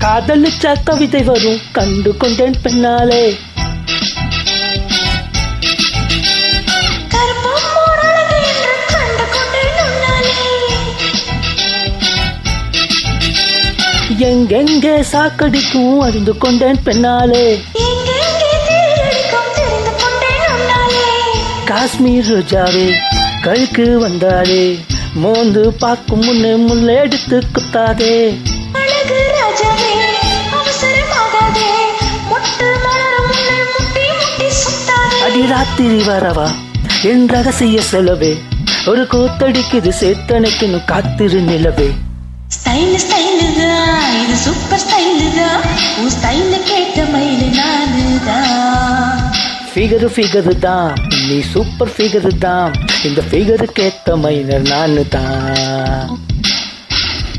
காதலிச்சா கவிதை வரும் கண்டு கொண்டேன் பெண்ணாலே. எங்கெங்கே சாக்கடிக்கும் அறிந்து கொண்டேன் பெண்ணாலே. காஷ்மீர் ரோஜாவே கழுக்கு வந்தாலே, மோந்து பார்க்கும் முன்னே முல்லை எடுத்து குத்தாதே. அடி ராத்திரி வரவா என் ரகசிய செலவே, ஒரு கூத்தடிக்குது சேத்தனைக்குன்னு காத்திரு நிலவே. ஸ்டைல் ஸ்டைலு தான் இது, சூப்பர் ஸ்டைலு தான், உன் ஸ்டைல கேட்ட மயிலு நானு தான். ஃபிகரு தான் நீ, சூப்பர் ஃபிகரு தான், இந்த ஃபிகருக்கு ஏத்த மைனர் நானு தான்.